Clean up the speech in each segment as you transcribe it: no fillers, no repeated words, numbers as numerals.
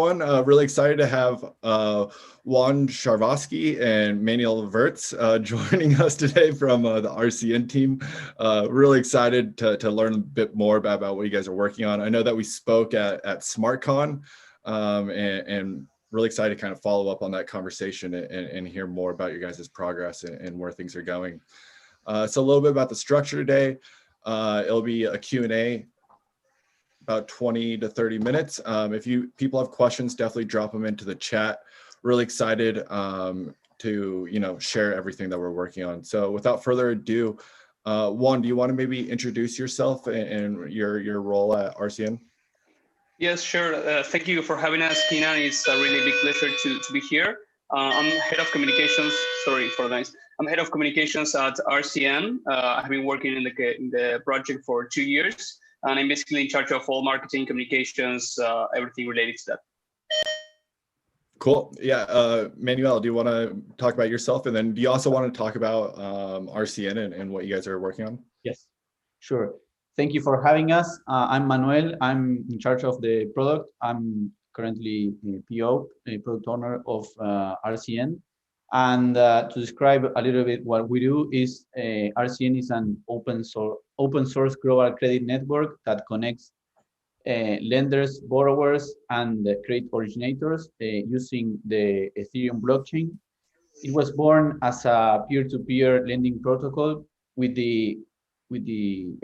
Really excited to have Juan Sharvosky and Manuel Verts joining us today from the RCN team. Really excited to learn a bit more about what you guys are working on. I know that we spoke at SmartCon and really excited to kind of follow up on that conversation and hear more about your guys' progress and where things are going. So a little bit about the structure today. It'll be a Q&A. About 20 to 30 minutes. If people have questions, definitely drop them into the chat. Really excited to share everything that we're working on. So without further ado, Juan, do you want to maybe introduce yourself and your role at RCN? Yes, sure. Thank you for having us, Keenan. It's a really big pleasure to be here. I'm head of communications. Sorry for the noise. I'm head of communications at RCN. I've been working in the project for 2 years. And I'm basically in charge of all marketing, communications, everything related to that. Cool. Yeah. Manuel, do you want to talk about yourself? And then do you also want to talk about RCN and what you guys are working on? Yes, sure. Thank you for having us. I'm Manuel. I'm in charge of the product. I'm currently a PO, a product owner of RCN. And to describe a little bit what we do is RCN is an open source global credit network that connects lenders, borrowers, and credit originators using the Ethereum blockchain. It was born as a peer-to-peer lending protocol with the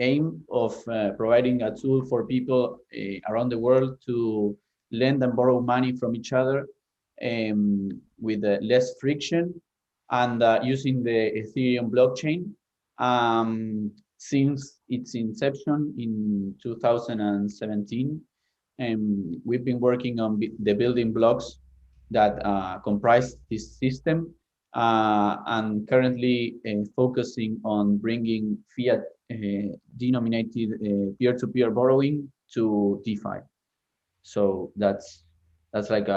aim of providing a tool for people around the world to lend and borrow money from each other with less friction and using the Ethereum blockchain. Since its inception in 2017, we've been working on the building blocks that comprise this system and currently focusing on bringing fiat denominated peer-to-peer borrowing to DeFi. So that's like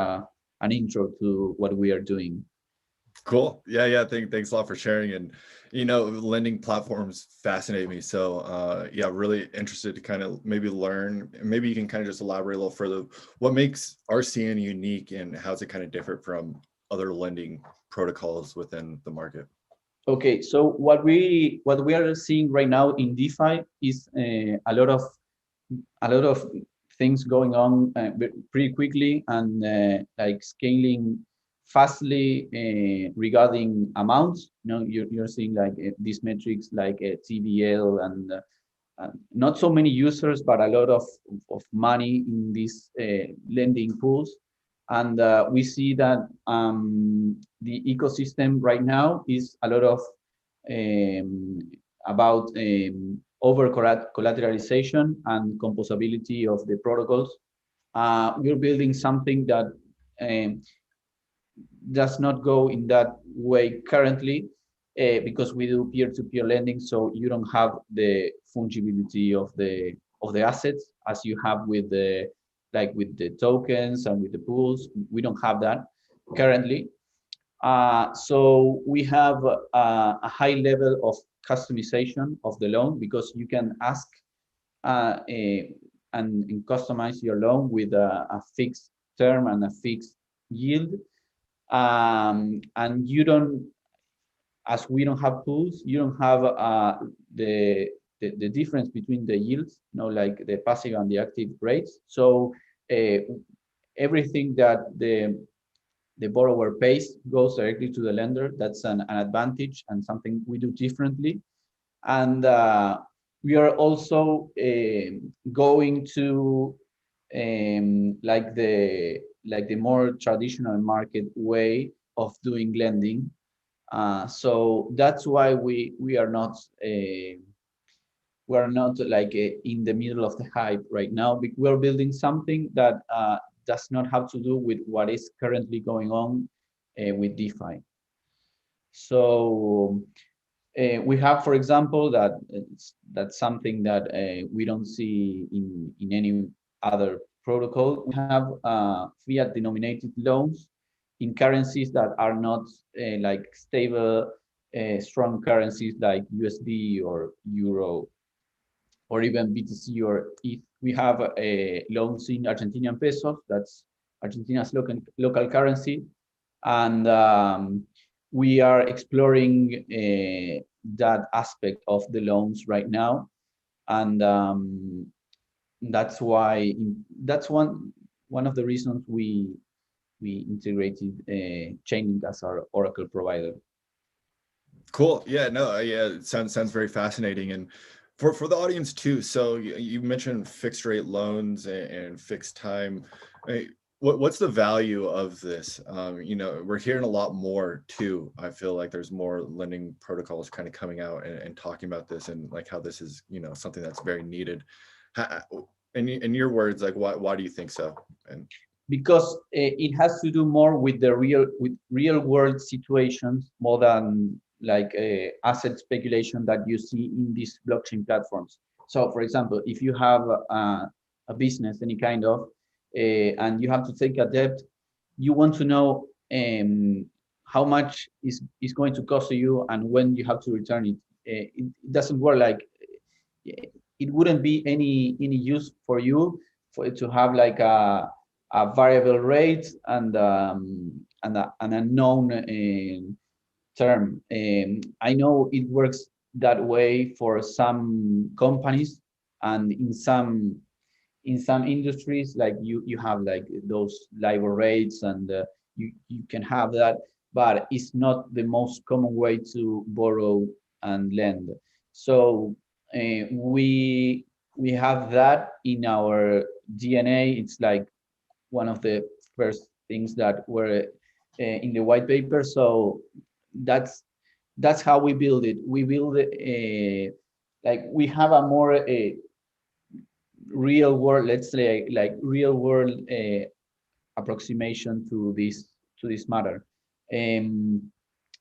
an intro to what we are doing. Cool. Yeah. Thanks a lot for sharing. And lending platforms fascinate me. So yeah, really interested to kind of maybe learn. Maybe you can kind of just elaborate a little further. What makes RCN unique, and how's it kind of different from other lending protocols within the market? Okay, so what we are seeing right now in DeFi is a lot of things going on pretty quickly and like scaling fastly regarding amounts. You're seeing like these metrics like TVL and not so many users, but a lot of money in these lending pools. And we see that the ecosystem right now is a lot of about over collateralization and composability of the protocols. We're building something that does not go in that way currently because we do peer-to-peer lending, so you don't have the fungibility of the assets as you have with the tokens and with the pools. We don't have that currently. So we have a high level of customization of the loan because you can ask and customize your loan with a fixed term and a fixed yield. And you don't, as we don't have pools, you don't have the difference between the yields, like the passive and the active rates. So everything that the borrower pays goes directly to the lender. That's an advantage and something we do differently. And we are also going to like the more traditional market way of doing lending. So that's why we are not like in the middle of the hype right now. We're building something that does not have to do with what is currently going on with DeFi. So we have, for example, that's something that we don't see in any other protocol. We have fiat denominated loans in currencies that are not like stable, strong currencies like USD or Euro or even BTC or ETH. We have loans in Argentinian pesos. That's Argentina's local currency, and we are exploring that aspect of the loans right now, and that's why that's one of the reasons we integrated Chainlink as our Oracle provider. Cool. Yeah, no, yeah, it sounds very fascinating. And for the audience too, so you mentioned fixed rate loans and fixed time. What's the value of this? You know, we're hearing a lot more too. I feel like there's more lending protocols kind of coming out and talking about this, and like how this is, you know, something that's very needed. In your words, like why do you think so? And Because it has to do more with the real world situations more than like asset speculation that you see in these blockchain platforms. So, for example, if you have a business, any kind of, and you have to take a debt, you want to know how much is going to cost you and when you have to return it. It doesn't work like it wouldn't be any use for you for it to have like a variable rate and a known term. I know it works that way for some companies, and in some industries, like you have like those LIBOR rates, and you can have that, but it's not the most common way to borrow and lend. So we have that in our DNA. It's like one of the first things that were in the white paper. So that's how we build it. We build it like we have a more real world, let's say, like real world approximation to this matter. Um,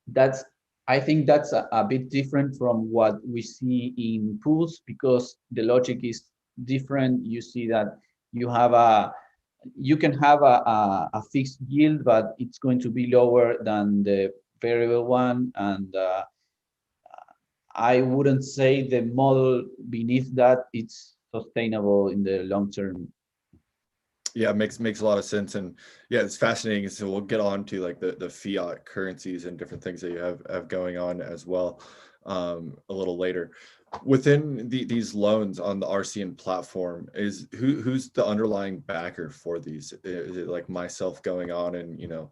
that's I think that's a bit different from what we see in pools, because the logic is different. You see that you can have a fixed yield, but it's going to be lower than the variable one, and I wouldn't say the model beneath that it's sustainable in the long term. yeah, makes a lot of sense. And yeah, it's fascinating. So we'll get on to like the fiat currencies and different things that you have going on as well a little later. Within these loans on the RCN platform, is who's the underlying backer for these? Is it like myself going on and, you know,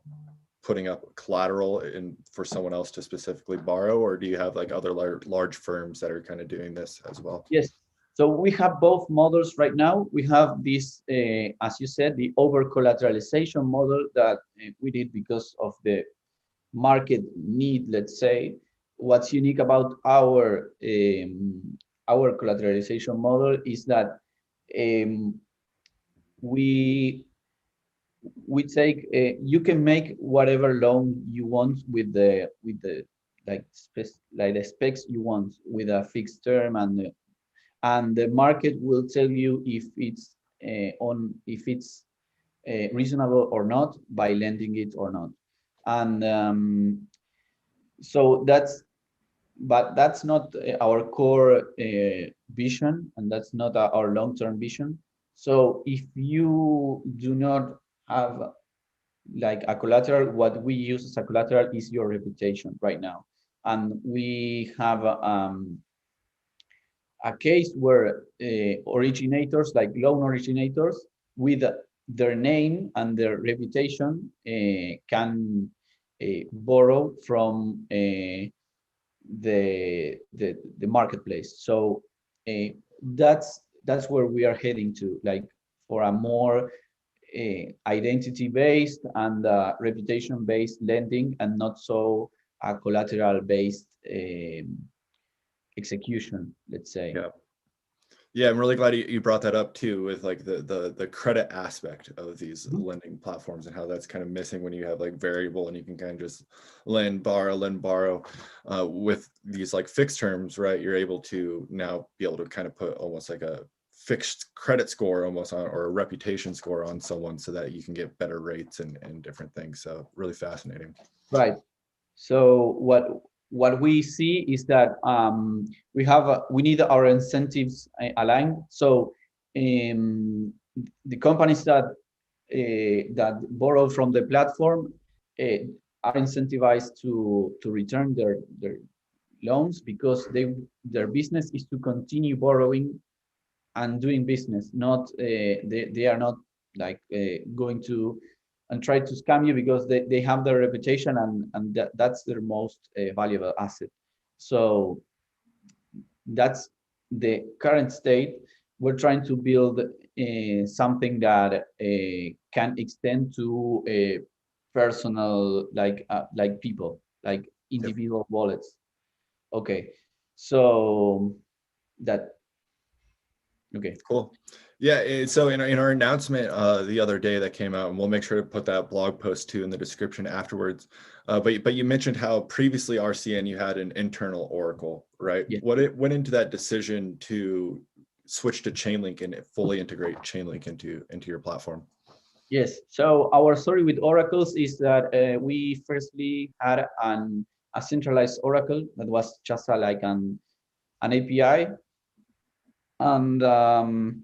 putting up collateral in for someone else to specifically borrow, or do you have like other large firms that are kind of doing this as well? Yes. So we have both models right now. We have this, as you said, the over collateralization model that we did because of the market need, let's say. What's unique about our collateralization model is that we take you can make whatever loan you want with the like the specs you want with a fixed term, and the market will tell you if it's reasonable or not by lending it or not. And so that's not our core vision, and that's not our long-term vision. So if you do not have like a collateral, what we use as a collateral is your reputation right now. And we have a case where originators, like loan originators, with their name and their reputation, can borrow from the marketplace. So that's where we are heading to, like for a more identity-based and reputation-based lending, and not so a collateral-based execution, let's say. Yeah. Yeah, I'm really glad you brought that up too, with like the credit aspect of these lending platforms and how that's kind of missing when you have like variable and you can kind of just lend, borrow. With these like fixed terms, right? You're able to now be able to kind of put almost like a fixed credit score almost on, or a reputation score on someone, so that you can get better rates and different things. So really fascinating. Right. So what we see is that we need our incentives aligned. So the companies that that borrow from the platform are incentivized to return their loans, because their business is to continue borrowing and doing business, not they are not like going to and try to scam you, because they have their reputation, and that's their most valuable asset. So that's the current state. We're trying to build something that can extend to personal, like people, like Yep. individual wallets. Okay, so that okay. Cool. Yeah. So in our announcement the other day that came out, and we'll make sure to put that blog post too in the description afterwards. But you mentioned how previously RCN you had an internal Oracle, right? Yeah. What it went into that decision to switch to Chainlink and fully integrate Chainlink into your platform? Yes. So our story with oracles is that we firstly had a centralized oracle that was just like an API, and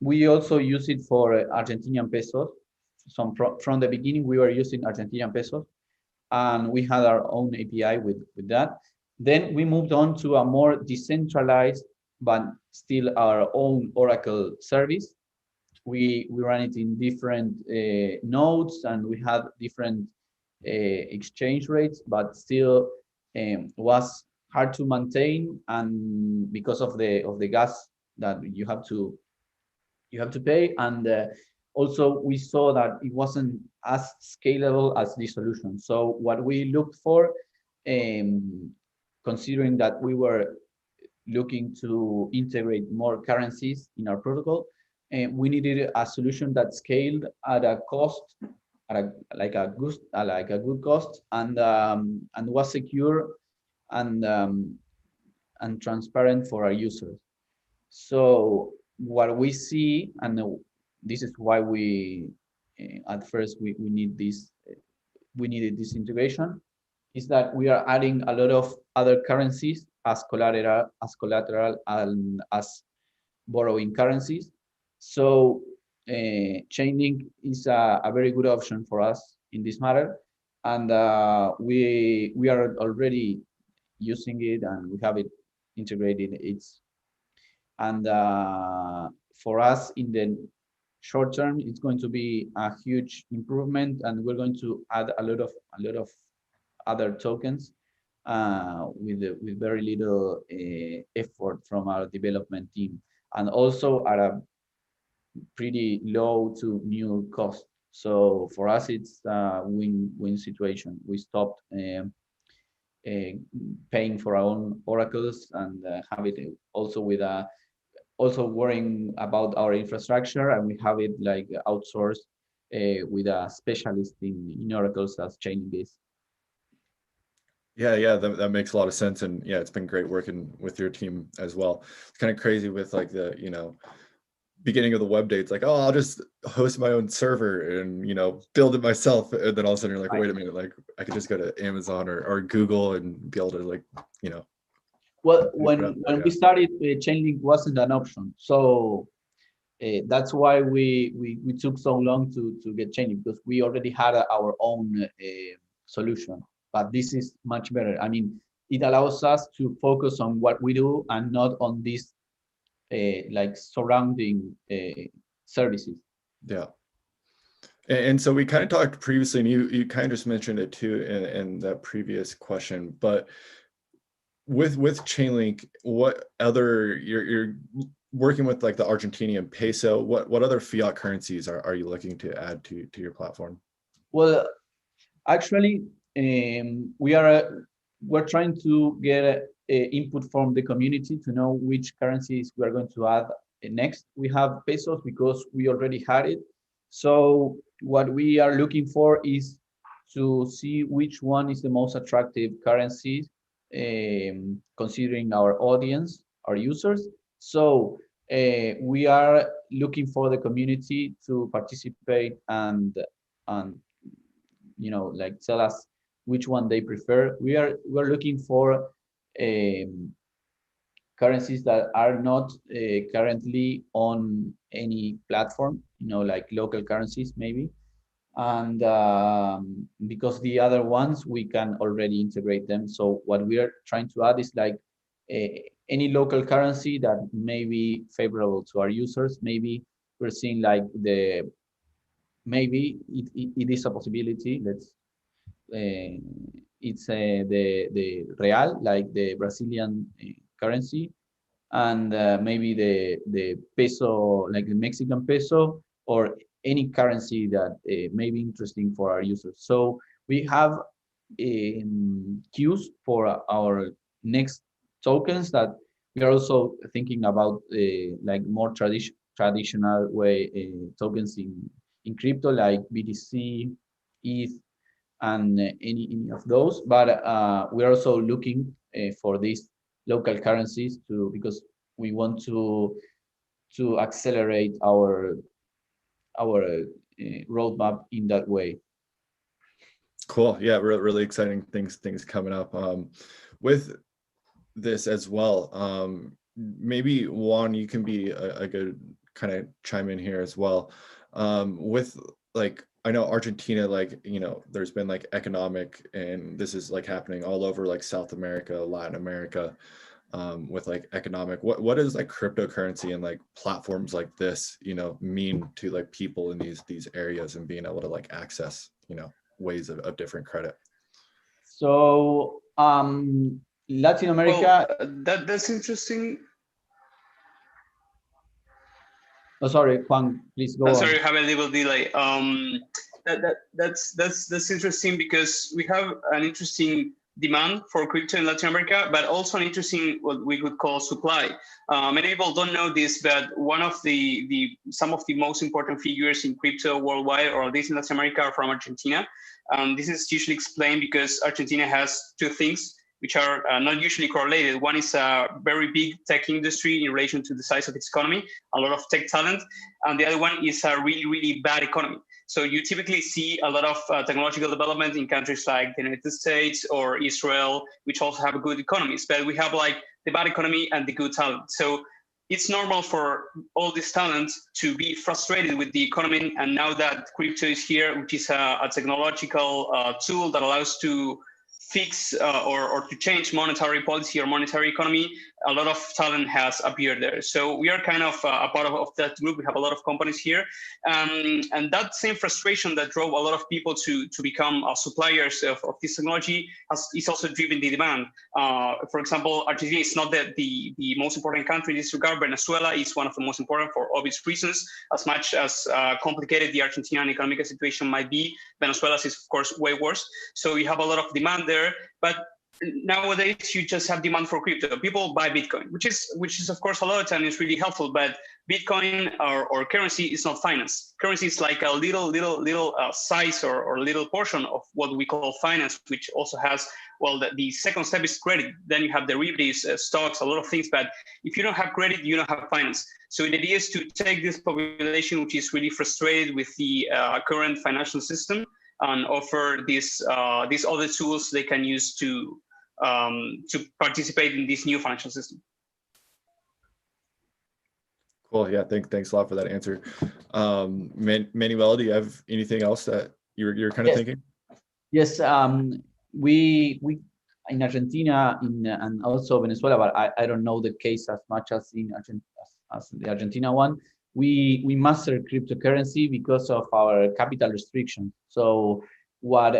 we also use it for Argentinian pesos. From the beginning, we were using Argentinian pesos, and we had our own API with that. Then we moved on to a more decentralized, but still our own Oracle service. We ran it in different nodes, and we had different exchange rates, but still was hard to maintain, and because of the gas that you have to pay, and also we saw that it wasn't as scalable as the solution. So what we looked for, considering that we were looking to integrate more currencies in our protocol, and we needed a solution that scaled at a cost, like a good cost, and was secure and transparent for our users. So what we see, and this is why we at first we need this, we needed this integration, is that we are adding a lot of other currencies as collateral and as borrowing currencies. So Chainlink is a very good option for us in this matter, and we are already using it, and we have it integrated. And for us in the short term, it's going to be a huge improvement, and we're going to add a lot of other tokens with very little effort from our development team, and also at a pretty low to new cost. So for us, it's a win-win situation. We stopped paying for our own oracles, and have it also with a also worrying about our infrastructure, and we have it like outsourced with a specialist in oracles as Chainlink is. Yeah, that makes a lot of sense. And yeah, it's been great working with your team as well. It's kind of crazy with like the, beginning of the web day. It's like, oh, I'll just host my own server and, build it myself. And then all of a sudden you're like, wait a minute, like I could just go to Amazon or Google and be able to like, Well, when we started, Chainlink wasn't an option. So that's why we took so long to get Chainlink, because we already had our own solution. But this is much better. I mean, it allows us to focus on what we do and not on these like surrounding services. Yeah. And so we kind of talked previously, and you kind of just mentioned it too in that previous question, but with Chainlink, what other you're working with, like the Argentinian peso, what other fiat currencies are you looking to add to your platform? Well, actually, we're trying to get input from the community to know which currencies we are going to add next. We have pesos because we already had it. So what we are looking for is to see which one is the most attractive currency, considering our audience, our users. So we are looking for the community to participate and like tell us which one they prefer. We're looking for currencies that are not currently on any platform, like local currencies maybe. And because the other ones, we can already integrate them. So what we are trying to add is like any local currency that may be favorable to our users. Maybe we're seeing like maybe it is a possibility. It's the real, like the Brazilian currency, and maybe the peso, like the Mexican peso, or any currency that may be interesting for our users. So we have queues for our next tokens that we are also thinking about, like more traditional way tokens in crypto, like BTC, ETH, and any of those. But we're also looking for these local currencies because we want to accelerate our roadmap in that way. Cool. Yeah, really exciting things coming up with this as well. Maybe Juan, you can be a good kind of chime in here as well. With like, I know Argentina, like, there's been like economic, and this is like happening all over like South America, Latin America, with like economic, what is like cryptocurrency and like platforms like this, mean to like people in these areas and being able to like access, ways of different credit. So Latin America. Well, that's interesting. Oh, sorry, Juan, please go on. Sorry, have a little delay. That's interesting because we have an interesting demand for crypto in Latin America, but also an interesting what we could call supply. Many people don't know this, but one of some of the most important figures in crypto worldwide, or at least in Latin America, are from Argentina. This is usually explained because Argentina has two things which are not usually correlated. One is a very big tech industry in relation to the size of its economy, a lot of tech talent, and the other one is a really, really bad economy. So you typically see a lot of technological development in countries like the United States or Israel, which also have good economies, but we have like the bad economy and the good talent. So it's normal for all this talent to be frustrated with the economy. And now that crypto is here, which is a technological tool that allows to fix or to change monetary policy or monetary economy, a lot of talent has appeared there. So we are kind of a part of that group. We have a lot of companies here. And that same frustration that drove a lot of people to become suppliers of this technology is also driven the demand. For example, Argentina is not the most important country in this regard. Venezuela is one of the most important for obvious reasons. As much as complicated the Argentinian economic situation might be, Venezuela's is of course way worse. So you have a lot of demand there, but nowadays you just have demand for crypto. People buy Bitcoin, which is of course a lot of time is really helpful, but Bitcoin or currency is not finance. Currency is like a little size or little portion of what we call finance, which also has, well, the second step is credit. Then you have derivatives, stocks, a lot of things. But if you don't have credit, you don't have finance. So the idea is to take this population, which is really frustrated with the current financial system, and offer these other tools they can use to participate in this new financial system. Cool. Yeah. Thanks a lot for that answer. Manuel, do you have anything else that you're kind of thinking? Yes. We in Argentina and also Venezuela, but I don't know the case as much as as the Argentina one. We master cryptocurrency because of our capital restriction. So what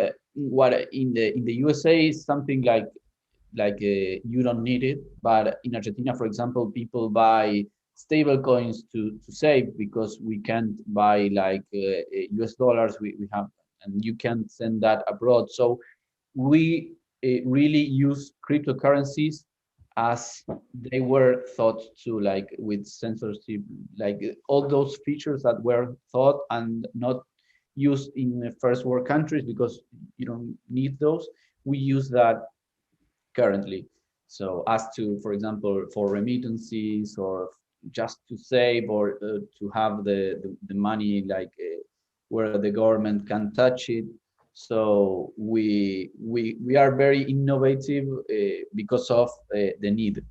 in the USA is something like you don't need it, but in Argentina, for example, people buy stable coins to save because we can't buy like US dollars. We have, and you can send that abroad. So we really use cryptocurrencies as they were thought to, like with censorship, like all those features that were thought and not used in first world countries because you don't need those. We use that currently. So as to, for example, for remittances or just to save or to have the money like where the government can touch it. So we are very innovative because of the need.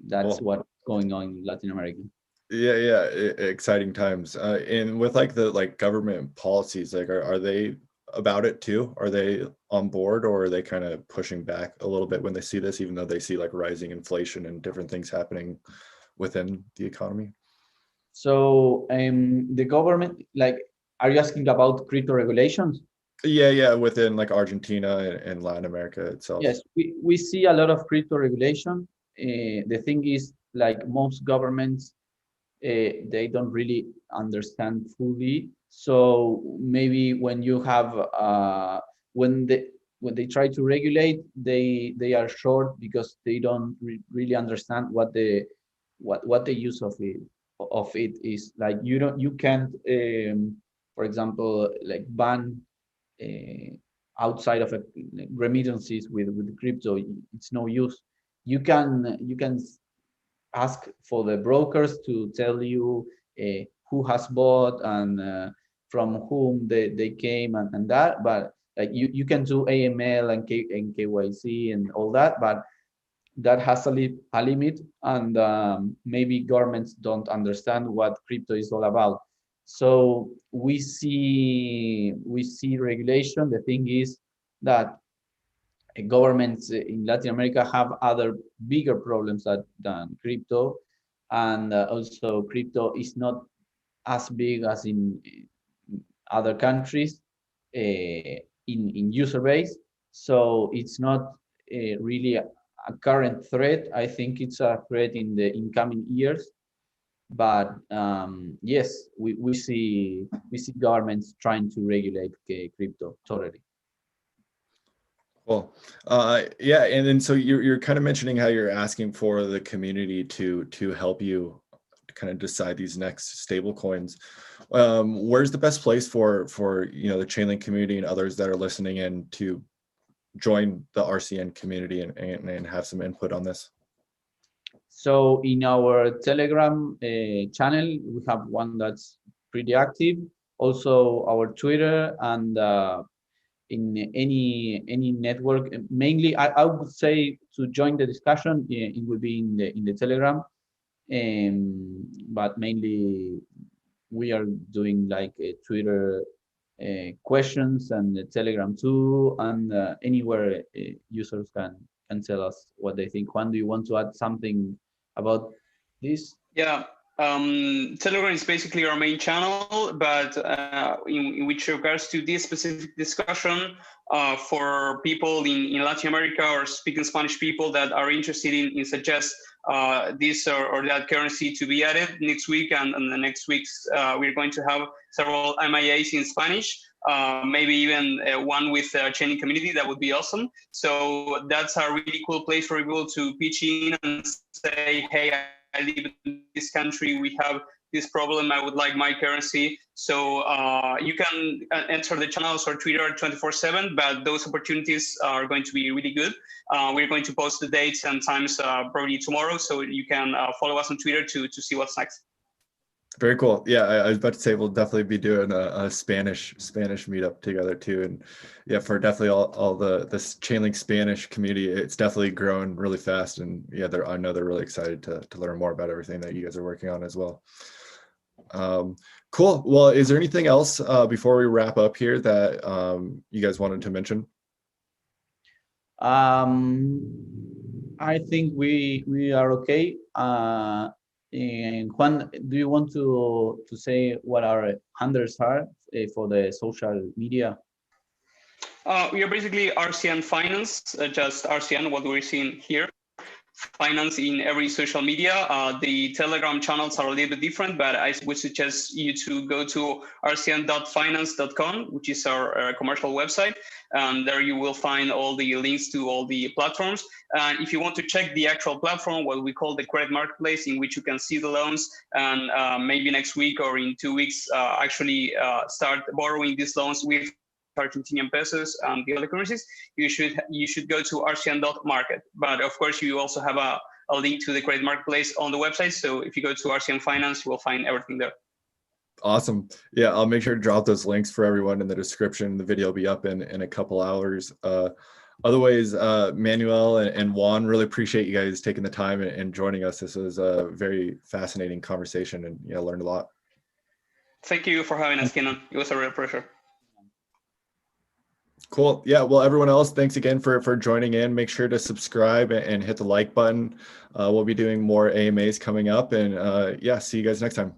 That's Cool. what's going on in Latin America. Yeah, exciting times. And with like the government policies, like are they about it too? Are they on board, or are they kind of pushing back a little bit when they see this, even though they see like rising inflation and different things happening within the economy? So the government, like, are you asking about crypto regulations? Yeah, within like Argentina and Latin America itself. Yes, we see a lot of crypto regulation. The thing is, like most governments, they don't really understand fully. So maybe when you have when they when they try to regulate, they are short because they don't really understand what the use of it is. Like you can't for example like ban uh, outside of remittances with crypto. It's no use. You can ask for the brokers to tell you who has bought and from whom they came and that, but like you can do AML and KYC and all that, but that has a limit, and maybe governments don't understand what crypto is all about. So we see regulation. The thing is that governments in Latin America have other bigger problems than crypto, and also crypto is not as big as in other countries in user base. So it's not really a current threat. I think it's a threat in the incoming years. But yes, we see governments trying to regulate crypto totally. Well, yeah, and then so you're kind of mentioning how you're asking for the community to help you kind of decide these next stable coins. Where's the best place for the Chainlink community and others that are listening in to join the RCN community and have some input on this? So in our Telegram channel, we have one that's pretty active. Also our Twitter and in any network. Mainly, I would say to join the discussion, it would be in the Telegram. But mainly we are doing like Twitter questions and the Telegram too, and anywhere users can tell us what they think. Juan, do you want to add something about this? Yeah, Telegram is basically our main channel, but in which regards to this specific discussion, for people in Latin America or speaking Spanish people that are interested in suggest this or that currency to be added next week and the next weeks, we're going to have several MIAs in Spanish. Maybe even one with the Chainlink community. That would be awesome. So that's a really cool place for people to pitch in and say, hey, I live in this country, we have this problem, I would like my currency. So you can enter the channels or Twitter 24/7, but those opportunities are going to be really good. We're going to post the dates and times probably tomorrow, so you can follow us on Twitter to see what's next. Very cool. Yeah, I was about to say we'll definitely be doing a Spanish meetup together too, and yeah, for definitely all this Chainlink Spanish community, it's definitely growing really fast, and yeah, I know they're really excited to learn more about everything that you guys are working on as well. Cool. Well, is there anything else before we wrap up here that you guys wanted to mention? I think we are okay. And Juan, do you want to say what our handles are for the social media? We are basically RCN Finance, just RCN, what we're seeing here. Finance in every social media. The Telegram channels are a little bit different, but I would suggest you to go to rcn.finance.com, which is our commercial website. And there you will find all the links to all the platforms. And if you want to check the actual platform, what we call the credit marketplace, in which you can see the loans and maybe next week or in 2 weeks, actually start borrowing these loans with Argentinian pesos and the other currencies, you should go to rcn.market. But of course, you also have a link to the credit marketplace on the website. So if you go to RCN Finance, you will find everything there. Awesome. Yeah, I'll make sure to drop those links for everyone in the description. The video will be up in a couple hours. Otherwise, Manuel and Juan, really appreciate you guys taking the time and joining us. This was a very fascinating conversation, and yeah, learned a lot. Thank you for having us, Kenan. It was a real pleasure. Cool. Yeah. Well, everyone else, thanks again for joining in. Make sure to subscribe and hit the like button. We'll be doing more AMAs coming up, and yeah, see you guys next time.